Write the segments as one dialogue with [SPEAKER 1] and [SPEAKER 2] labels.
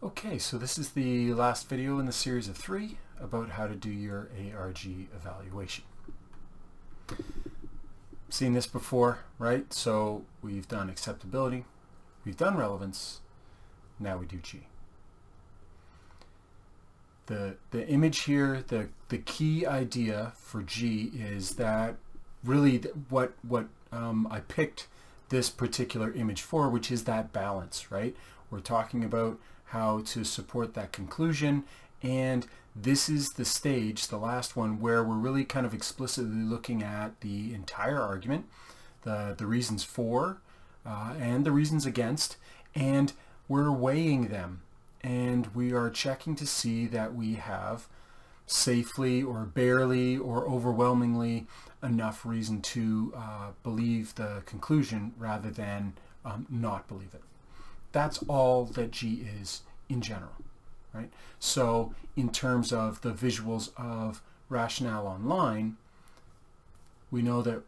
[SPEAKER 1] Okay, so this is the last video in the series of 3 about how to do your ARG evaluation. Seen this before, right? So we've done acceptability, we've done relevance, now we do G. The image here, the key idea for G is that really what I picked this particular image for, which is that balance, right? We're talking about how to support that conclusion, and this is the stage, the last one, where we're really kind of explicitly looking at the entire argument, the reasons for and the reasons against, and we're weighing them, and we are checking to see that we have safely or barely or overwhelmingly enough reason to believe the conclusion rather than not believe it. That's all that G is in general, right? So in terms of the visuals of rationale online, we know that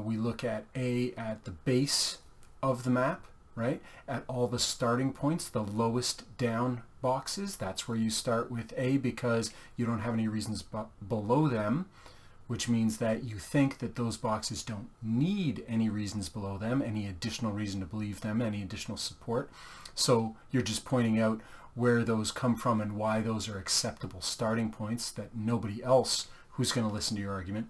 [SPEAKER 1] we look at A at the base of the map, right? At all the starting points, the lowest down boxes, that's where you start with A because you don't have any reasons below them, which means that you think that those boxes don't need any reasons below them, any additional reason to believe them, any additional support. So you're just pointing out where those come from and why those are acceptable starting points, that nobody else who's going to listen to your argument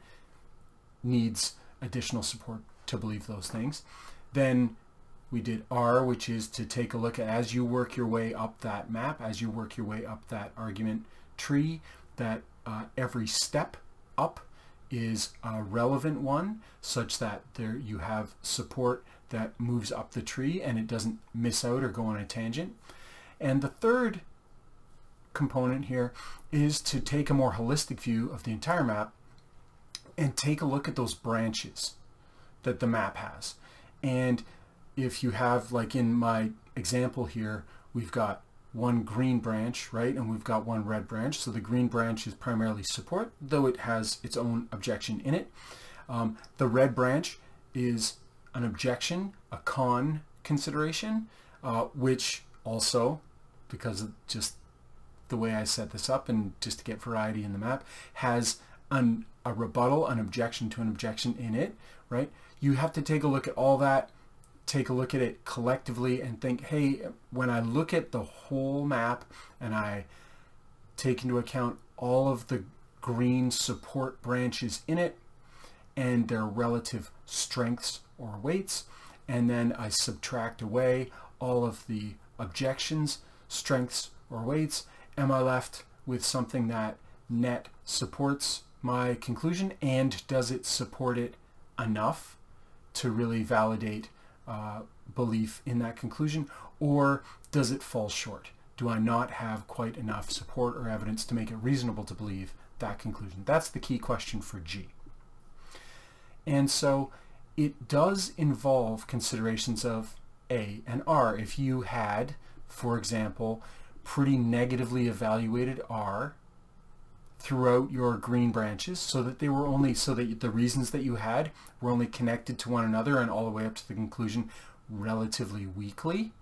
[SPEAKER 1] needs additional support to believe those things. Then we did R, which is to take a look at, as you work your way up that map, as you work your way up that argument tree, that every step up is a relevant one, such that there you have support that moves up the tree and it doesn't miss out or go on a tangent. And the third component here is to take a more holistic view of the entire map and take a look at those branches that the map has. And if you have, like in my example here, we've got one green branch, right, and we've got one red branch. So the green branch is primarily support, though it has its own objection in it. The red branch is an objection, a con consideration, which also, because of just the way I set this up and just to get variety in the map, has a rebuttal, an objection to an objection in it, right? You have to take a look at all that, take a look at it collectively and think, hey, when I look at the whole map and I take into account all of the green support branches in it and their relative strengths or weights, and then I subtract away all of the objections, strengths or weights, am I left with something that net supports my conclusion, and does it support it enough to really validate belief in that conclusion, or does it fall short? Do I not have quite enough support or evidence to make it reasonable to believe that conclusion? That's the key question for G. And so it does involve considerations of A and R. If you had, for example, pretty negatively evaluated R throughout your green branches, so that they were only, so that the reasons that you had were only connected to one another and all the way up to the conclusion relatively weakly,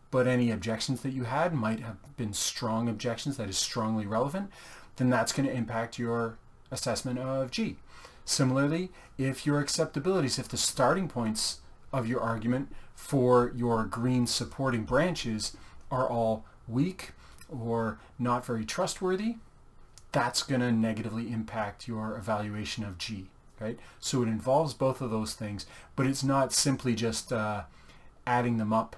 [SPEAKER 1] but any objections that you had might have been strong objections, that is strongly relevant, then that's going to impact your assessment of G. Similarly, if your acceptabilities, if the starting points of your argument for your green supporting branches are all weak or not very trustworthy, that's going to negatively impact your evaluation of G, right? So it involves both of those things, but it's not simply just adding them up,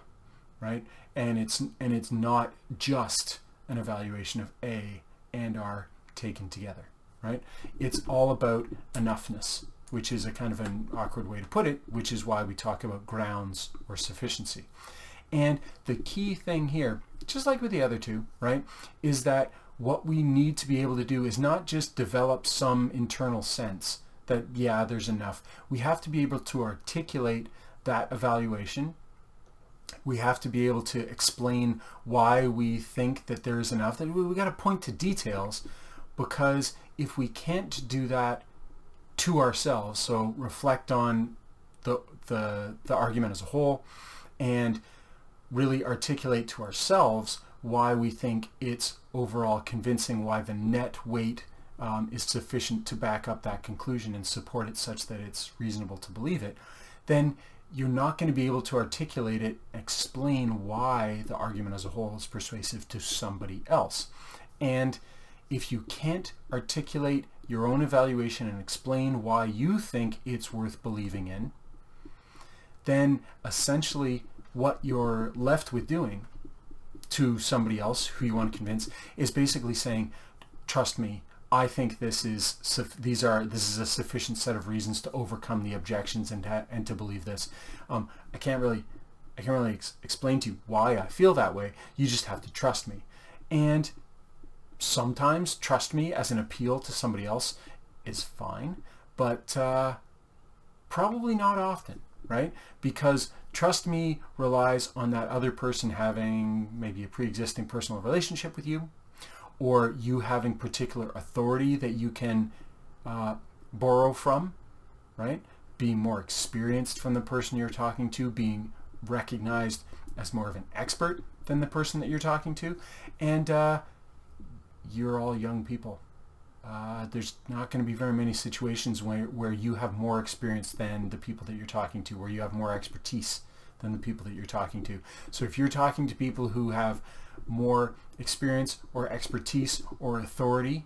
[SPEAKER 1] right? And it's not just an evaluation of A and R taken together, right? It's all about enoughness, which is a kind of an awkward way to put it, which is why we talk about grounds or sufficiency. And the key thing here, just like with the other two, right, is that what we need to be able to do is not just develop some internal sense that, yeah, there's enough. We have to be able to articulate that evaluation. We have to be able to explain why we think that there is enough. That we got to point to details, because if we can't do that to ourselves, so reflect on the argument as a whole and really articulate to ourselves why we think it's overall convincing, why the net weight is sufficient to back up that conclusion and support it such that it's reasonable to believe it, then you're not going to be able to articulate it, explain why the argument as a whole is persuasive to somebody else. And if you can't articulate your own evaluation and explain why you think it's worth believing in, then essentially what you're left with doing to somebody else who you want to convince is basically saying, trust me, I think this is a sufficient set of reasons to overcome the objections and to believe this. I can't really explain to you why I feel that way. You just have to trust me. And sometimes trust me as an appeal to somebody else is fine, but probably not often, right? Because trust me relies on that other person having maybe a pre-existing personal relationship with you, or you having particular authority that you can borrow from, right? Being more experienced from the person you're talking to, being recognized as more of an expert than the person that you're talking to, and you're all young people. There's not going to be very many situations where you have more experience than the people that you're talking to, where you have more expertise than the people that you're talking to. So if you're talking to people who have more experience or expertise or authority,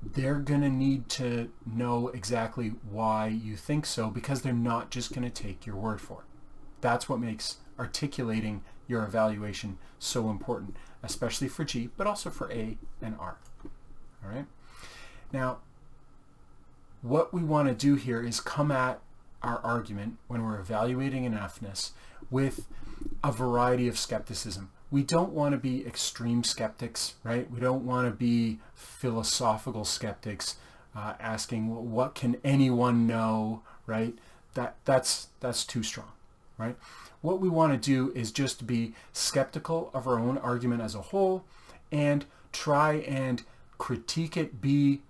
[SPEAKER 1] they're going to need to know exactly why you think so, because they're not just going to take your word for it. That's what makes articulating your evaluation so important, especially for G, but also for A and R. All right. Now, what we want to do here is come at our argument when we're evaluating enoughness with a variety of skepticism. We don't want to be extreme skeptics, right? We don't want to be philosophical skeptics, asking, well, what can anyone know, right? That's too strong, right? What we want to do is just be skeptical of our own argument as a whole and try and critique it, be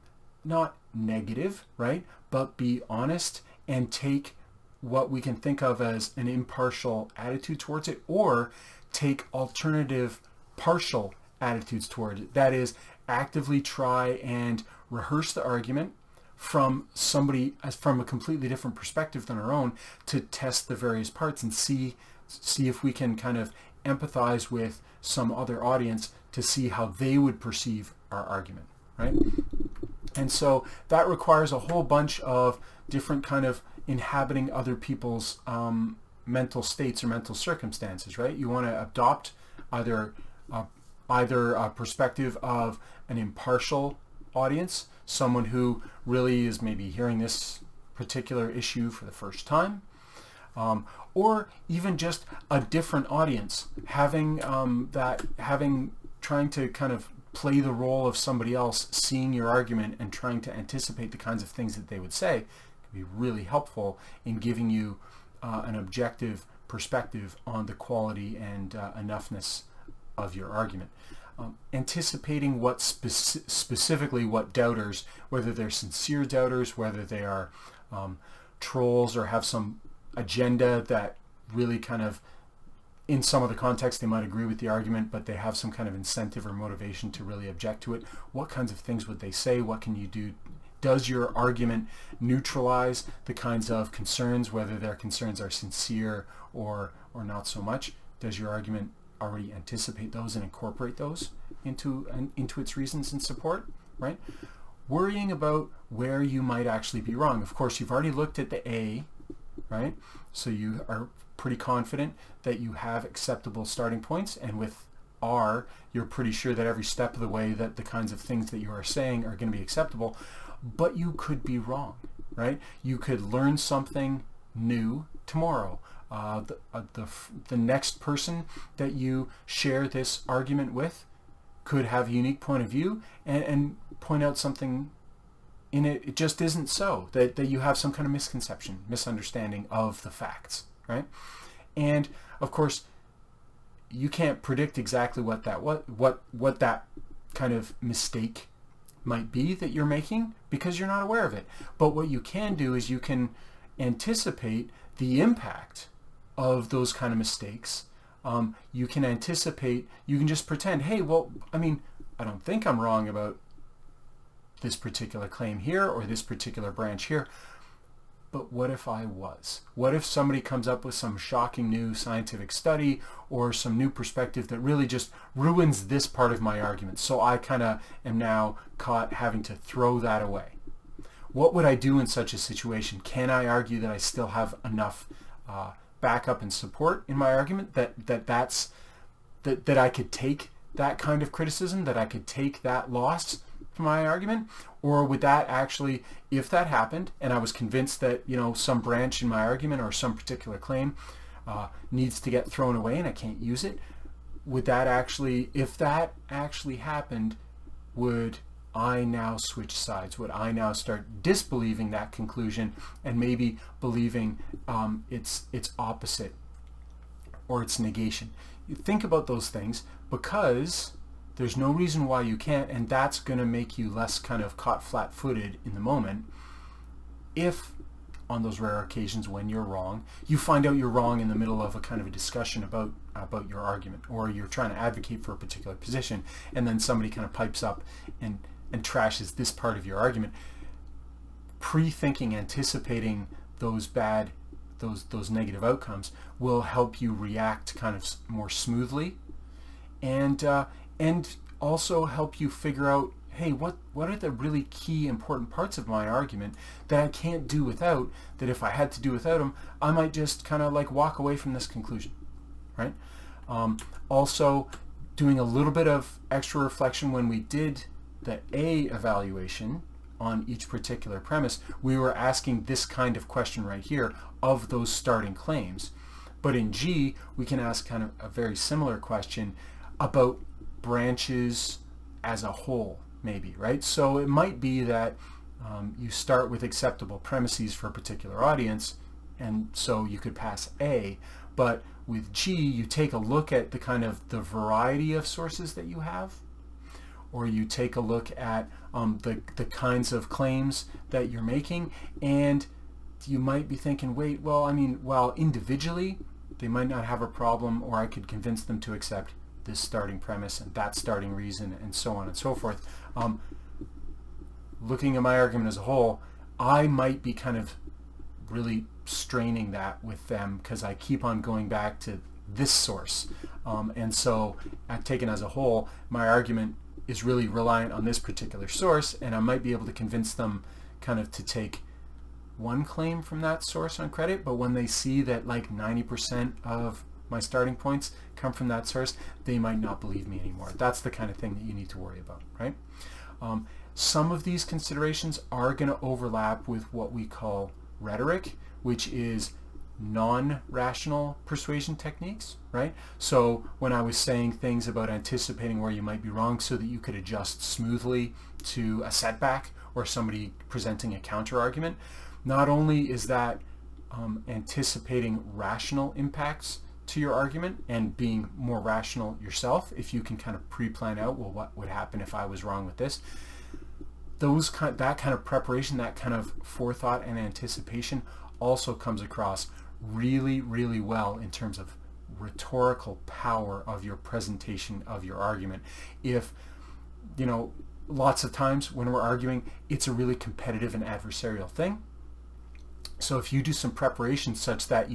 [SPEAKER 1] not negative, right? But be honest and take what we can think of as an impartial attitude towards it, or take alternative partial attitudes toward it. That is, actively try and rehearse the argument from a completely different perspective than our own, to test the various parts and see if we can kind of empathize with some other audience to see how they would perceive our argument, right? And so that requires a whole bunch of different kind of inhabiting other people's mental states or mental circumstances, right? You want to adopt either a perspective of an impartial audience, someone who really is maybe hearing this particular issue for the first time, or even just a different audience, trying to kind of play the role of somebody else, seeing your argument and trying to anticipate the kinds of things that they would say, can be really helpful in giving you an objective perspective on the quality and enoughness of your argument. Anticipating what specifically what doubters, whether they're sincere doubters, whether they are trolls or have some agenda that really kind of, in some of the context, they might agree with the argument, but they have some kind of incentive or motivation to really object to it. What kinds of things would they say? What can you do? Does your argument neutralize the kinds of concerns, whether their concerns are sincere or not so much? Does your argument already anticipate those and incorporate those into its reasons and support, right? Worrying about where you might actually be wrong. Of course, you've already looked at the A, right? So you are pretty confident that you have acceptable starting points, and with R, you're pretty sure that every step of the way that the kinds of things that you are saying are going to be acceptable, but you could be wrong, right? You could learn something new tomorrow. The next person that you share this argument with could have a unique point of view and point out something in it just isn't so, that you have some kind of misconception, misunderstanding of the facts, right? And of course, you can't predict exactly what that kind of mistake might be that you're making, because you're not aware of it. But what you can do is you can anticipate the impact of those kind of mistakes you can anticipate, you can just pretend, hey, well, I mean, I don't think I'm wrong about this particular claim here or this particular branch here, but what if I was? What if somebody comes up with some shocking new scientific study or some new perspective that really just ruins this part of my argument? So I kind of am now caught having to throw that away. What would I do in such a situation? Can I argue that I still have enough backup and support in my argument that I could take that kind of criticism, that I could take that loss from my argument? Or would that actually, if that happened and I was convinced that, you know, some branch in my argument or some particular claim needs to get thrown away and I can't use it, would that actually, if that actually happened, would I now switch sides? Would I now start disbelieving that conclusion and maybe believing its opposite or its negation? You think about those things, because there's no reason why you can't, and that's going to make you less kind of caught flat-footed in the moment. If on those rare occasions when you're wrong, you find out you're wrong in the middle of a kind of a discussion about your argument, or you're trying to advocate for a particular position, and then somebody kind of pipes up and trashes this part of your argument. Pre-thinking, anticipating those negative outcomes will help you react kind of more smoothly, and also help you figure out, hey, what are the really key important parts of my argument that I can't do without, that if I had to do without them, I might just kind of like walk away from this conclusion, right? Also, doing a little bit of extra reflection when we did the A evaluation on each particular premise, we were asking this kind of question right here of those starting claims. But in G, we can ask kind of a very similar question about branches as a whole, maybe, right? So it might be that you start with acceptable premises for a particular audience, and so you could pass A, but with G, you take a look at the kind of the variety of sources that you have, or you take a look at the kinds of claims that you're making, and you might be thinking, wait, well, I mean, while individually they might not have a problem, or I could convince them to accept this starting premise and that starting reason and so on and so forth. Looking at my argument as a whole, I might be kind of really straining that with them because I keep on going back to this source. And so taken as a whole, my argument is really reliant on this particular source, and I might be able to convince them kind of to take one claim from that source on credit, but when they see that like 90% of my starting points come from that source, they might not believe me anymore. That's the kind of thing that you need to worry about, right? Some of these considerations are going to overlap with what we call rhetoric, which is non-rational persuasion techniques, right? So when I was saying things about anticipating where you might be wrong so that you could adjust smoothly to a setback or somebody presenting a counter argument, not only is that anticipating rational impacts to your argument and being more rational yourself, if you can kind of pre-plan out, well, what would happen if I was wrong with this? That kind of preparation, that kind of forethought and anticipation also comes across really, really well in terms of rhetorical power of your presentation of your argument. If, you know, lots of times when we're arguing, it's a really competitive and adversarial thing. So if you do some preparation such that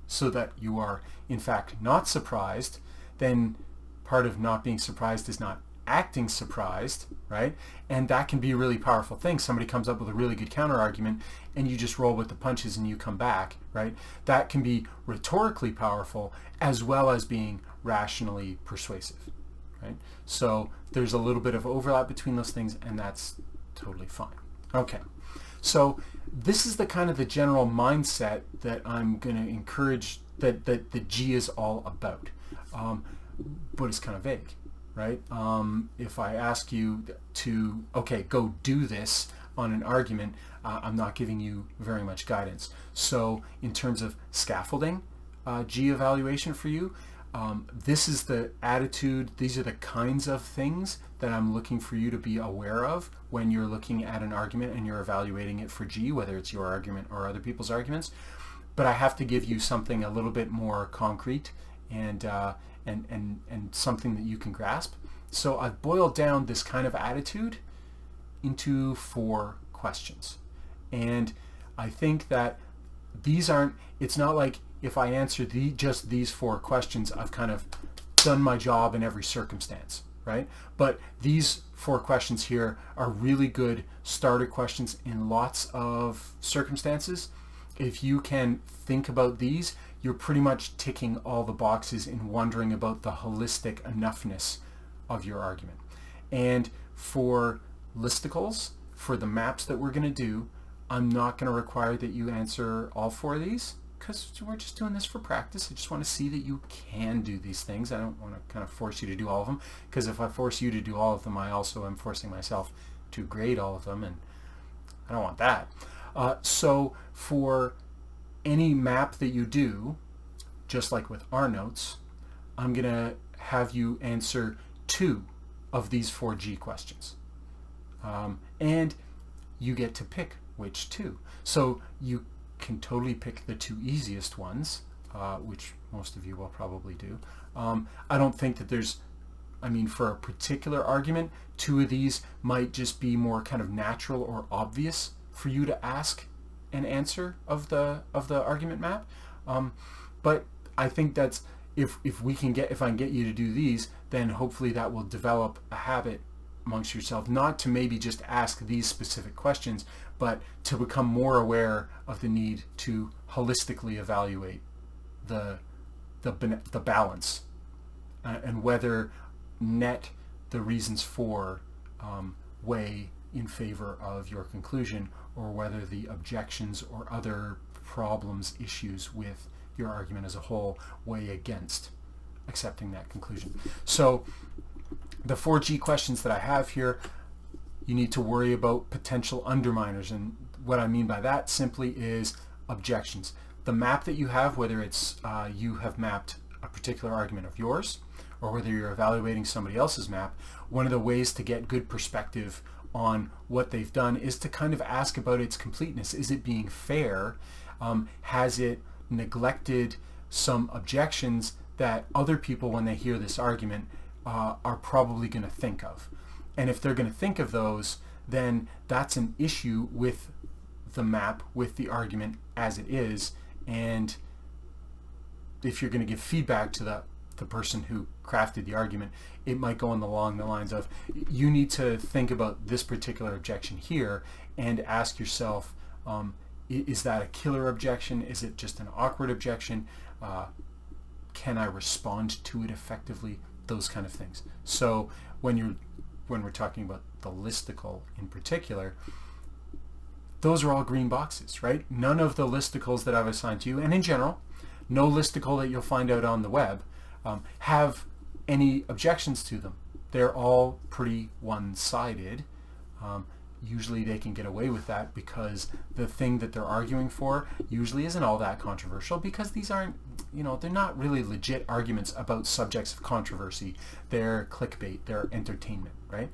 [SPEAKER 1] so that you are in fact not surprised, then part of not being surprised is not acting surprised, right? And that can be a really powerful thing. Somebody comes up with a really good counter argument and you just roll with the punches and you come back, right? That can be rhetorically powerful as well as being rationally persuasive, right? So there's a little bit of overlap between those things, and that's totally fine. Okay, so this is the kind of the general mindset that I'm going to encourage, that the G is all about, but it's kind of vague, right? If I ask you to, okay, go do this on an argument, I'm not giving you very much guidance. So in terms of scaffolding G evaluation for you, this is the attitude, these are the kinds of things that I'm looking for you to be aware of when you're looking at an argument and you're evaluating it for G, whether it's your argument or other people's arguments. But I have to give you something a little bit more concrete and something that you can grasp. So I've boiled down this kind of attitude into 4 questions. And I think that these aren't, it's not like if I answer just these 4 questions, I've kind of done my job in every circumstance, right? But these 4 questions here are really good starter questions in lots of circumstances. If you can think about these, you're pretty much ticking all the boxes in wondering about the holistic enoughness of your argument. And for listicles, for the maps that we're going to do, I'm not going to require that you answer all 4 of these, because we're just doing this for practice. I just want to see that you can do these things. I don't want to kind of force you to do all of them, because if I force you to do all of them, I also am forcing myself to grade all of them, and I don't want that. So for any map that you do, just like with our notes, I'm going to have you answer 2 of these 4 G questions. And you get to pick which 2. So you can totally pick the 2 easiest ones, which most of you will probably do. I don't think that there's, I mean, for a particular argument, 2 of these might just be more kind of natural or obvious for you to ask an answer of the argument map. But I think that's, if I can get you to do these, then hopefully that will develop a habit amongst yourself, not to maybe just ask these specific questions, but to become more aware of the need to holistically evaluate the balance, and whether net the reasons for weigh in favor of your conclusion, or whether the objections or other problems, issues with your argument as a whole weigh against accepting that conclusion. So the 4 G questions that I have here, you need to worry about potential underminers, and what I mean by that simply is objections. The map that you have, whether it's you have mapped a particular argument of yours, or whether you're evaluating somebody else's map, one of the ways to get good perspective on what they've done is to kind of ask about its completeness. Is it being fair? Has it neglected some objections that other people, when they hear this argument, are probably going to think of? And if they're going to think of those, then that's an issue with the map, with the argument as it is. And if you're going to give feedback to the person who crafted the argument, it might go along the lines of, you need to think about this particular objection here and ask yourself, is that a killer objection? Is it just an awkward objection? Can I respond to it effectively? Those kind of things. So when we're talking about the listicle in particular, those are all green boxes, right? None of the listicles that I've assigned to you, and in general, no listicle that you'll find out on the web, have any objections to them. They're all pretty one-sided. Usually they can get away with that because the thing that they're arguing for usually isn't all that controversial, because these aren't, they're not really legit arguments about subjects of controversy. They're clickbait, they're entertainment, right?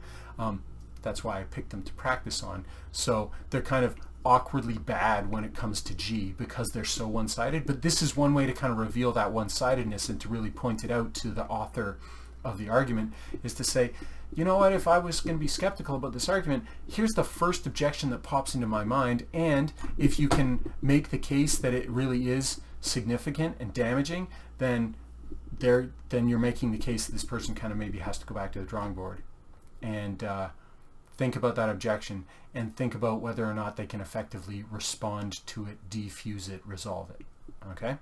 [SPEAKER 1] That's why I picked them to practice on. So they're kind of awkwardly bad when it comes to G, because they're so one-sided. But this is one way to kind of reveal that one-sidedness and to really point it out to the author of the argument, is to say, you know what, if I was going to be skeptical about this argument, here's the first objection that pops into my mind, and if you can make the case that it really is significant and damaging, then you're making the case that this person kind of maybe has to go back to the drawing board and think about that objection, and think about whether or not they can effectively respond to it, defuse it, resolve it. Okay?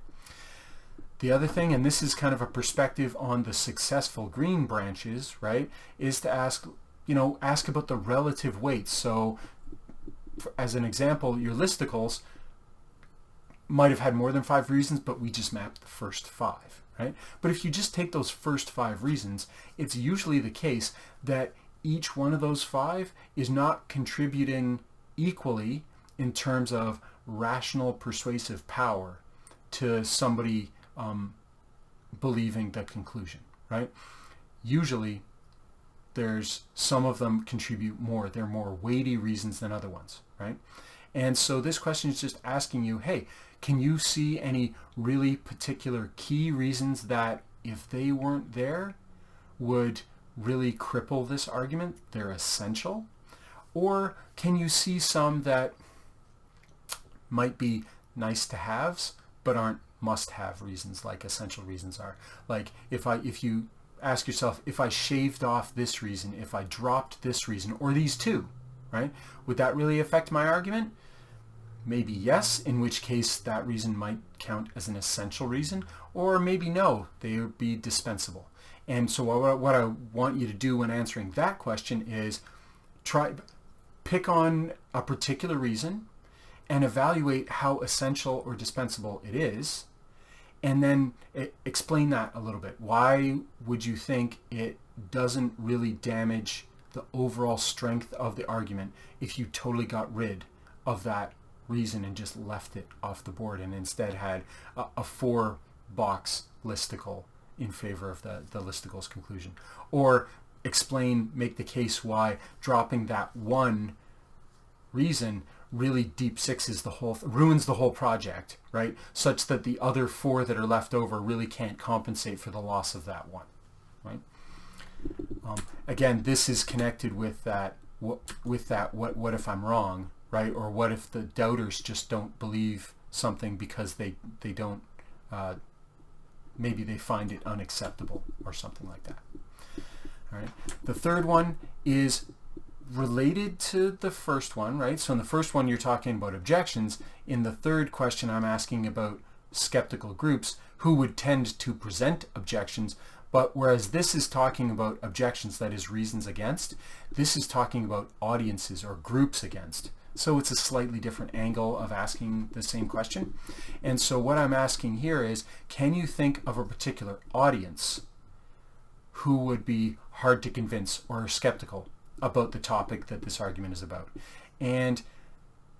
[SPEAKER 1] The other thing, and this is kind of a perspective on the successful green branches, right, is to ask about the relative weights. So as an example, your listicles might have had more than 5 reasons, but we just mapped the first 5, right? But if you just take those first 5 reasons, it's usually the case that each one of those 5 is not contributing equally in terms of rational persuasive power to somebody believing the conclusion, right? Usually there's some of them contribute more. They're more weighty reasons than other ones, right? And so this question is just asking you, hey, can you see any really particular key reasons that if they weren't there would really cripple this argument? They're essential. Or can you see some that might be nice to haves but aren't must have reasons like essential reasons are? Like if you ask yourself, if I shaved off this reason, if I dropped this reason, or these two, right, would that really affect my argument? Maybe yes, in which case that reason might count as an essential reason, or maybe no, they would be dispensable. And so what I want you to do when answering that question is pick on a particular reason and evaluate how essential or dispensable it is, and then explain that a little bit. Why would you think it doesn't really damage the overall strength of the argument if you totally got rid of that reason and just left it off the board and instead had a 4-box listicle in favor of the listicle's conclusion? Or make the case why dropping that one reason really deep sixes ruins the whole project, right? Such that the other 4 that are left over really can't compensate for the loss of that one, right? Again, this is connected with that. What if I'm wrong, right? Or what if the doubters just don't believe something because they don't, maybe they find it unacceptable or something like that. All right. The third one is related to the first one, right? So in the first one, you're talking about objections. In the third question, I'm asking about skeptical groups who would tend to present objections. But whereas this is talking about objections, that is reasons against, this is talking about audiences or groups against. So it's a slightly different angle of asking the same question. And so what I'm asking here is, can you think of a particular audience who would be hard to convince or skeptical about the topic that this argument is about? And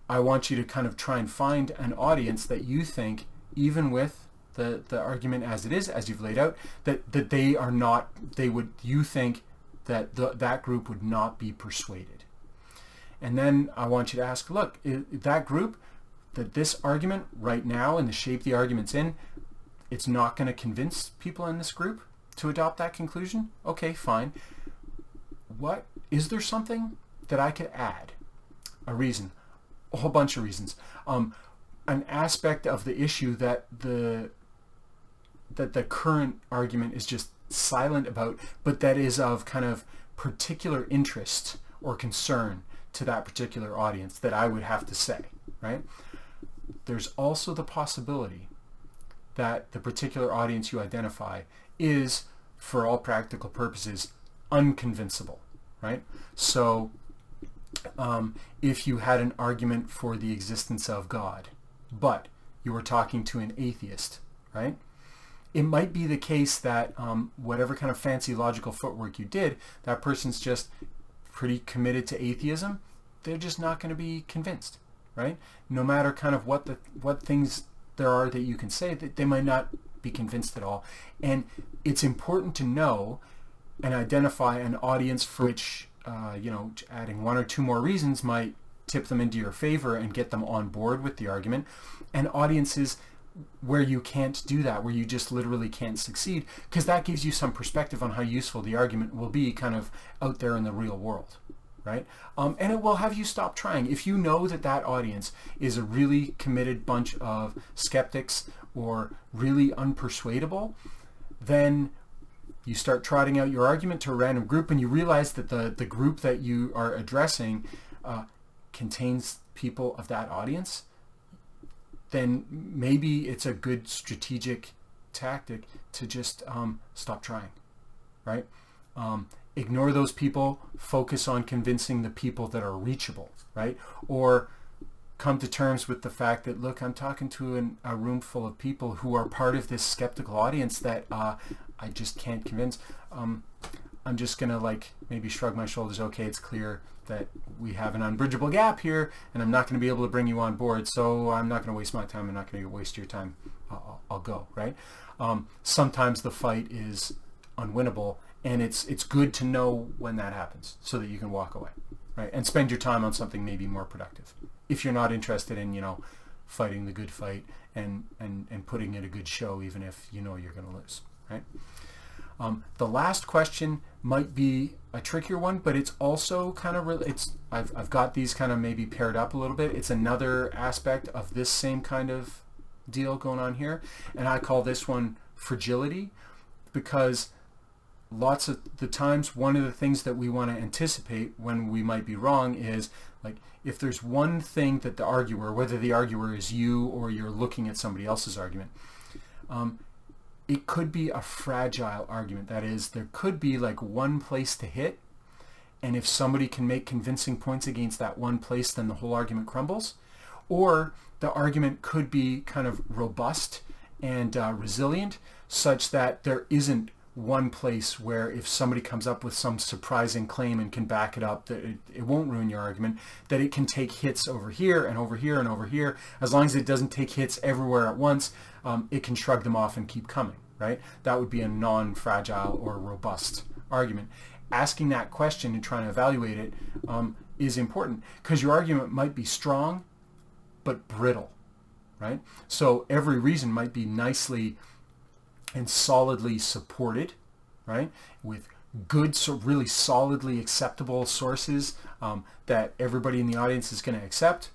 [SPEAKER 1] I want you to kind of try and find an audience that you think, even with the argument as it is, as you've laid out, that they are not, you think that that group would not be persuaded. And then I want you to ask, look, that group, that this argument right now in the shape the argument's in, it's not going to convince people in this group to adopt that conclusion? Okay, fine. What is there something that I could add? A reason, a whole bunch of reasons, an aspect of the issue that the current argument is just silent about, but that is of kind of particular interest or concern to that particular audience that I would have to say, right? There's also the possibility that the particular audience you identify is, for all practical purposes, unconvincible, right? So if you had an argument for the existence of God, but you were talking to an atheist, right? It might be the case that whatever kind of fancy logical footwork you did, that person's just pretty committed to atheism. They're just not going to be convinced, right? No matter kind of what things there are that you can say, that they might not be convinced at all. And it's important to know and identify an audience for which adding 1 or 2 more reasons might tip them into your favor and get them on board with the argument, and audiences where you can't do that, where you just literally can't succeed, because that gives you some perspective on how useful the argument will be kind of out there in the real world, right? And it will have you stop trying. If you know that that audience is a really committed bunch of skeptics or really unpersuadable, then you start trotting out your argument to a random group and you realize that the group that you are addressing contains people of that audience, then maybe it's a good strategic tactic to just stop trying, right? Ignore those people, focus on convincing the people that are reachable, right? Or come to terms with the fact that, look, I'm talking to a room full of people who are part of this skeptical audience that I just can't convince. I'm just going to maybe shrug my shoulders. Okay, it's clear that we have an unbridgeable gap here and I'm not going to be able to bring you on board, so I'm not going to waste my time. I'm not going to waste your time. I'll go, right? Sometimes the fight is unwinnable, and it's good to know when that happens so that you can walk away, right? And spend your time on something maybe more productive. If you're not interested in, you know, fighting the good fight and putting in a good show, even if you know you're going to lose, right? The last question might be a trickier one, but it's also kind of, I've got these kind of maybe paired up a little bit. It's another aspect of this same kind of deal going on here. And I call this one fragility, because lots of the times one of the things that we want to anticipate when we might be wrong is, like, if there's one thing that the arguer, whether the arguer is you or you're looking at somebody else's argument, it could be a fragile argument. That is, there could be like one place to hit, and if somebody can make convincing points against that one place, then the whole argument crumbles. Or the argument could be kind of robust and resilient, such that there isn't one place where if somebody comes up with some surprising claim and can back it up, that it won't ruin your argument, that it can take hits over here and over here and over here. As long as it doesn't take hits everywhere at once, it can shrug them off and keep coming, right? That would be a non-fragile or robust argument. Asking that question and trying to evaluate it is important, because your argument might be strong but brittle, right? So every reason might be nicely and solidly supported, right, with good, so really solidly acceptable sources that everybody in the audience is going to accept.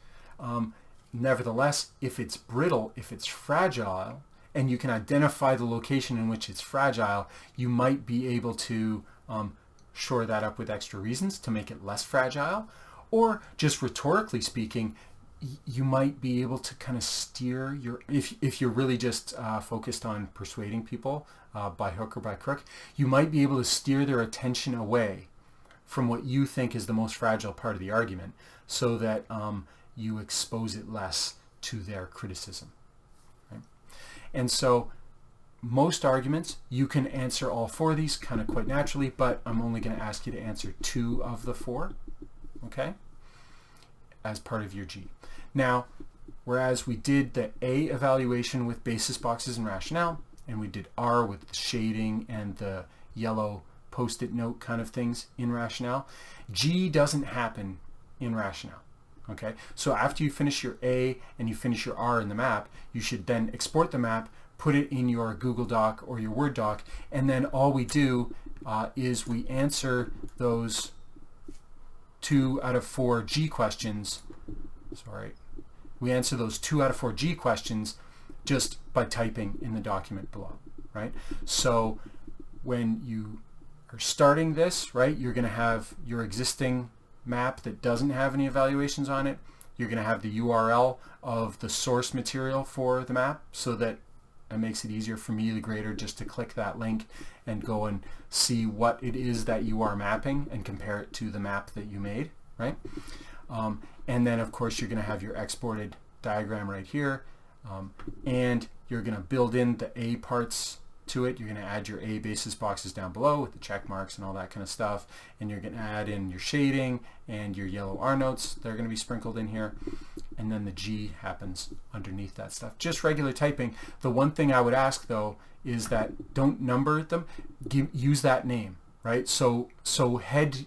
[SPEAKER 1] Nevertheless, if it's brittle, if it's fragile, and you can identify the location in which it's fragile, you might be able to shore that up with extra reasons to make it less fragile. Or just rhetorically speaking, you might be able to kind of steer your, if you're really just focused on persuading people by hook or by crook, you might be able to steer their attention away from what you think is the most fragile part of the argument, so that you expose it less to their criticism. Right? And so most arguments, you can answer all four of these kind of quite naturally, but I'm only going to ask you to answer 2 of the 4, okay, as part of your G. Now, whereas we did the A evaluation with basis, boxes, and rationale, and we did R with the shading and the yellow post-it note kind of things in rationale, G doesn't happen in rationale. Okay, so after you finish your A and you finish your R in the map, you should then export the map, put it in your Google Doc or your Word doc, and then all we do is we answer those 2 out of 4 G questions. Sorry. We answer those 2 out of 4 G questions just by typing in the document below, right? So when you are starting this, right, you're going to have your existing map that doesn't have any evaluations on it. You're going to have the URL of the source material for the map, so that it makes it easier for me, the grader, just to click that link and go and see what it is that you are mapping and compare it to the map that you made, right? And then of course you're going to have your exported diagram right here, and you're going to build in the A parts to it. You're going to add your A basis boxes down below with the check marks and all that kind of stuff, and you're going to add in your shading and your yellow R notes. They're going to be sprinkled in here, and then the G happens underneath that stuff. Just regular typing. The one thing I would ask though is that don't number them, use that name, right? So head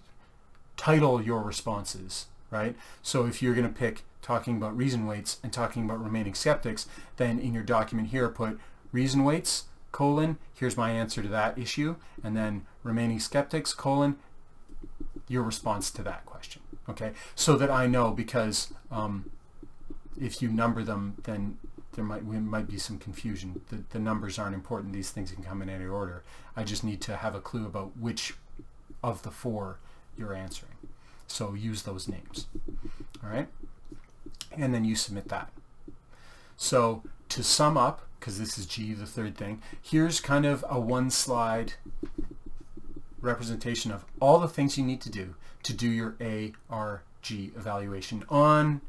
[SPEAKER 1] title your responses, right? So if you're going to pick talking about reason weights and talking about remaining skeptics, then in your document here put reason weights, colon, here's my answer to that issue, and then remaining skeptics, colon, your response to that question, okay? So that I know, because if you number them, then there might be some confusion. The numbers aren't important. These things can come in any order. I just need to have a clue about which of the 4 you're answering. So use those names, all right? And then you submit that. So to sum up, because this is G, the third thing, here's kind of a 1-slide representation of all the things you need to do your A-R-G evaluation on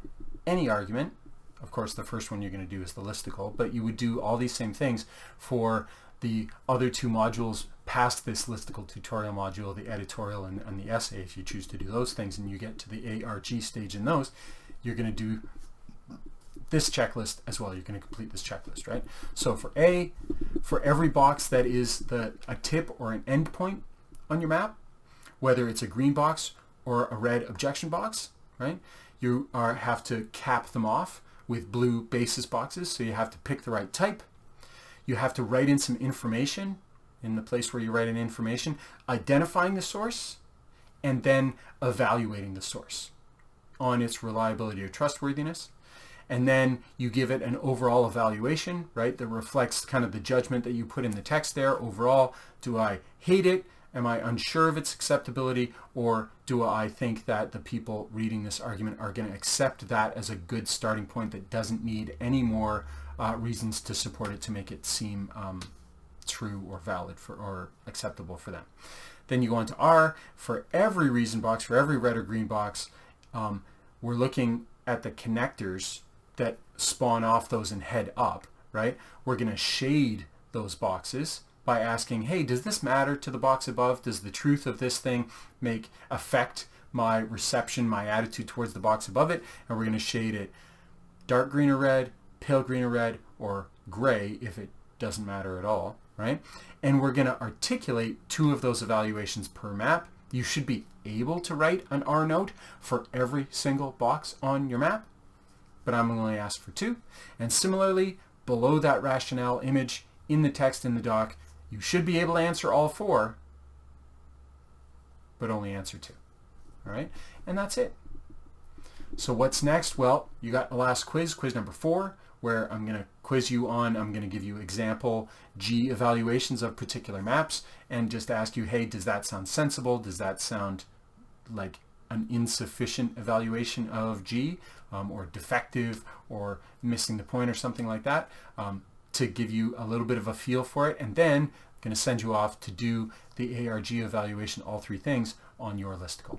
[SPEAKER 1] any argument. Of course, the first one you're going to do is the listicle, but you would do all these same things for the other 2 modules past this listicle tutorial module, the editorial and the essay. If you choose to do those things and you get to the ARG stage in those, you're going to do this checklist as well. You're going to complete this checklist, right? So for A, for every box that is a tip or an end point on your map, whether it's a green box or a red objection box, right? You have to cap them off with blue basis boxes, so you have to pick the right type. You have to write in some information in the place where you write in information, identifying the source, and then evaluating the source on its reliability or trustworthiness. And then you give it an overall evaluation, right, that reflects kind of the judgment that you put in the text there. Overall, do I hate it? Am I unsure of its acceptability? Or do I think that the people reading this argument are going to accept that as a good starting point that doesn't need any more reasons to support it to make it seem true or valid or acceptable for them? Then you go on to R. For every reason box, for every red or green box, we're looking at the connectors that spawn off those and head up, right? We're going to shade those boxes by asking, hey, does this matter to the box above? Does the truth of this thing affect my reception, my attitude towards the box above it? And we're going to shade it dark green or red, pale green or red, or gray if it doesn't matter at all, right? And we're going to articulate 2 of those evaluations per map. You should be able to write an R note for every single box on your map, but I'm only asked for 2. And similarly, below that rationale image in the text in the doc, you should be able to answer all 4, but only answer 2. All right, and that's it. So what's next? Well, you got the last quiz number 4, where I'm going to quiz you on, I'm going to give you example G evaluations of particular maps and just ask you, hey, does that sound sensible? Does that sound like an insufficient evaluation of G, or defective, or missing the point, or something like that, to give you a little bit of a feel for it. And then I'm going to send you off to do the ARG evaluation, all 3 things, on your listicle.